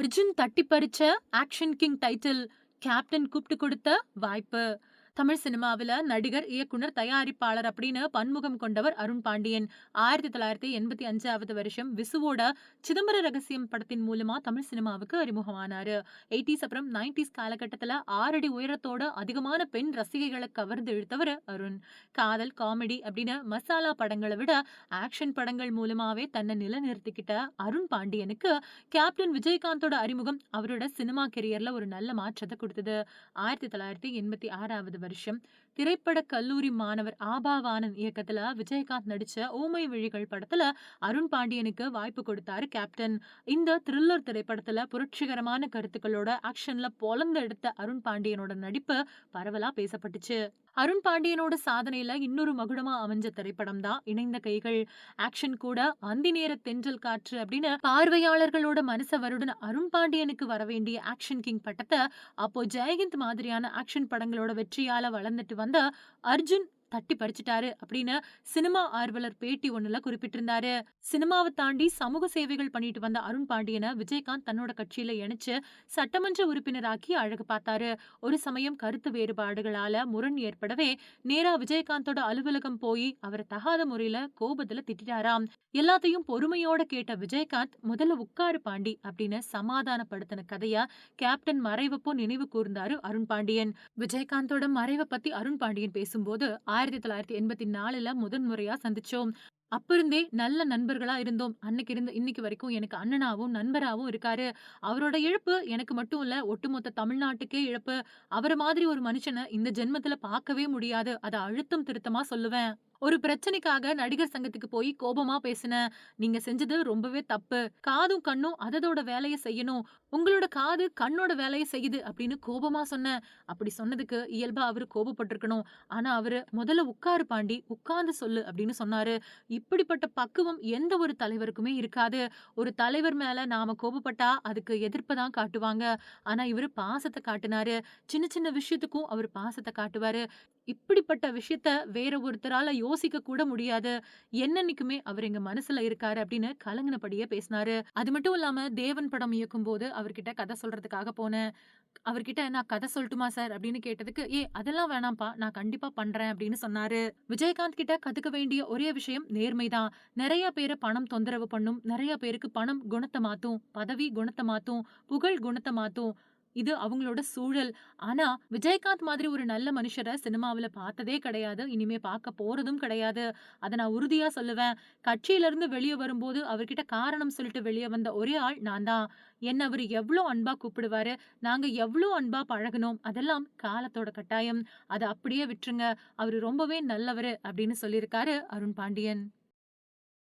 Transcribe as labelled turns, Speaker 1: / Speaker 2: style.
Speaker 1: அர்ஜுன் தட்டி பறிச்ச action king title captain கூப்பிட்டு கொடுத்த வாய்ப்பு. தமிழ் சினிமாவில நடிகர், இயக்குனர், தயாரிப்பாளர் அப்படின்னு பன்முகம் கொண்டவர் அருண் பாண்டியன். 1985வது வருஷம் விசுவோட சிதம்பர ரகசியம் படத்தின் மூலமா தமிழ் சினிமாவுக்கு அறிமுகமானாரு. 80s அப்புறம் 90s காலகட்டத்துல 6 அடி உயரத்தோட அதிகமான பெண் ரசிகைகளை கவர்ந்து இழுத்தவர் அருண். காதல், காமெடி அப்படின்னு மசாலா படங்களை விட ஆக்ஷன் படங்கள் மூலமாவே தன்னை நிலைநிறுத்திக்கிட்ட அருண் பாண்டியனுக்கு கேப்டன் விஜயகாந்தோட அறிமுகம் அவரோட சினிமா கெரியர்ல ஒரு நல்ல மாற்றத்தை கொடுத்தது. 1986வது வருஷம் திரைப்பட கல்லூரி மாணவர் ஆபாவானன் இயக்கத்துல விஜயகாந்த் நடிச்ச ஊமை விழிகள் படத்துல அருண் பாண்டியனுக்கு வாய்ப்பு கொடுத்தாரு கேப்டன். இந்த த்ரில்லர் திரைப்படத்துல புரட்சிகரமான கருத்துக்களோட ஆக்ஷன்ல பொலந்து எடுத்த அருண் பாண்டியனோட நடிப்பு பரவலா பேசப்பட்டுச்சு. அருண் பாண்டியனோட சாதனையில இன்னொரு மகுடமா அமைஞ்ச திரைப்படம் தான் இணைந்த கைகள். ஆக்ஷன் கூட அந்தி நேர தென்றல் காற்று அப்படின்னு பார்வையாளர்களோட மனச வருடின அருண் பாண்டியனுக்கு வர வேண்டிய ஆக்ஷன் கிங் பட்டத்தை அப்போ ஜெயஹிந்த் மாதிரியான ஆக்ஷன் படங்களோட வெற்றியால வளர்ந்துட்டு வந்த அர்ஜுன் தட்டி பறிச்சிட்டாரு அப்படின்னு சினிமா ஆர்வலர் பேட்டி ஒண்ணுல குறிப்பிட்டிருந்தாரு. சினிமாவை தாண்டி சமூக சேவைகள் பண்ணிட்டு வந்த அருண் பாண்டியனை விஜயகாந்த் தன்னோட கட்சியில இணைச்சு சட்டமன்ற உறுப்பினராக்கி அழகு பார்த்தாரு. ஒரு சமயம் கருத்து வேறுபாடுகளால முரண் ஏற்படவே நேரா விஜயகாந்தோட அலுவலகம் போய் அவரை தகாத முறையில கோபத்துல திட்டாராம். எல்லாத்தையும் பொறுமையோட கேட்ட விஜயகாந்த் முதல்ல உட்காரு பாண்டி அப்படின்னு சமாதானப்படுத்தின கதைய கேப்டன் மறைவப்போ நினைவு கூர்ந்தாரு அருண் பாண்டியன். விஜயகாந்தோட மறைவை பத்தி அருண் பாண்டியன் பேசும்போது 1984ல முதன்முறையா சந்திச்சோம். அப்ப இருந்தே நல்ல நண்பர்களா இருந்தோம். அன்னைக்கு இருந்து இன்னைக்கு வரைக்கும் எனக்கு அண்ணனாவும் நண்பராவும் இருக்காரு. அவரோட இழப்பு எனக்கு மட்டும் இல்ல, ஒட்டுமொத்த தமிழ்நாட்டுக்கே இழப்பு. அவர மாதிரி ஒரு மனுஷனை இந்த ஜென்மத்துல பார்க்கவே முடியாது. அத அழுத்தம் திருத்தமா சொல்லுவேன். ஒரு பிரச்சனைக்காக நடிகர் சங்கத்துக்கு போய் கோபமா பேசினேன். நீங்க செஞ்சது ரொம்பவே தப்பு. காதும் கண்ணும் அதோட வேலைய செய்யணும். உங்களோட காது கண்ணோட வேலைய செய்யுது அப்படின்னு கோபமா சொன்னேன். அப்படி சொன்னதுக்கு இயல்பா அவரு கோபப்பட்டிருக்கணும். ஆனா அவரு முதல்ல உட்காரு பாண்டி, உட்கார்ந்து சொல்லு அப்படின்னு சொன்னாரு. இப்படிப்பட்ட பக்குவம் எந்த ஒரு தலைவருக்குமே இருக்காது. ஒரு தலைவர் மேல நாம கோபப்பட்டா அதுக்கு எதிர்ப்பை தான் காட்டுவாங்க. ஆனா இவரு பாசத்தை காட்டுனாரு. சின்ன சின்ன விஷயத்துக்கும் அவர் பாசத்தை காட்டுவாரு. இப்படிப்பட்ட விஷயத்த வேற ஒருத்தரால யோசிக்க கூட முடியாது. என்னன்னைக்குமே அவர் எங்க மனசுல இருக்காரு அப்படின்னு கலங்கினபடியே பேசினாரு. அது மட்டும் இல்லாம தேவன் படம் இயக்கும் போது அவர்கிட்ட கதை சொல்றதுக்காக போனேன். அவர்கிட்ட நான் கதை சொல்லட்டுமா சார் அப்படின்னு கேட்டதுக்கு, அதெல்லாம் வேணாம்ப்பா, நான் கண்டிப்பா பண்றேன் அப்படின்னு சொன்னாரு. விஜயகாந்த் கிட்ட கத்துக்க வேண்டிய ஒரே விஷயம் நேர்மைதான். நிறைய பேரை பணம் தொந்தரவு பண்ணும். நிறைய பேருக்கு பணம் குணத்தை மாத்தும், பதவி குணத்தை மாத்தும், புகழ் குணத்தை மாத்தும். இது அவங்களோட சூழல். ஆனா விஜயகாந்த் மாதிரி ஒரு நல்ல மனுஷரை சினிமாவில பார்த்ததே கிடையாது. இனிமே பார்க்க போறதும் கிடையாது. அத நான் உறுதியா சொல்லுவேன். கட்சியில இருந்து வெளியே வரும்போது அவர்கிட்ட காரணம் சொல்லிட்டு வெளியே வந்த ஒரே ஆள் நான் தான். என்ன அவரு எவ்ளோ அன்பா கூப்பிடுவாரு. நாங்க எவ்ளோ அன்பா பழகுனோம். அதெல்லாம் காலத்தோட கட்டாயம். அத அப்படியே விட்டுருங்க. அவரு ரொம்பவே நல்லவரு அப்படின்னு சொல்லியிருக்காரு அருண் பாண்டியன்.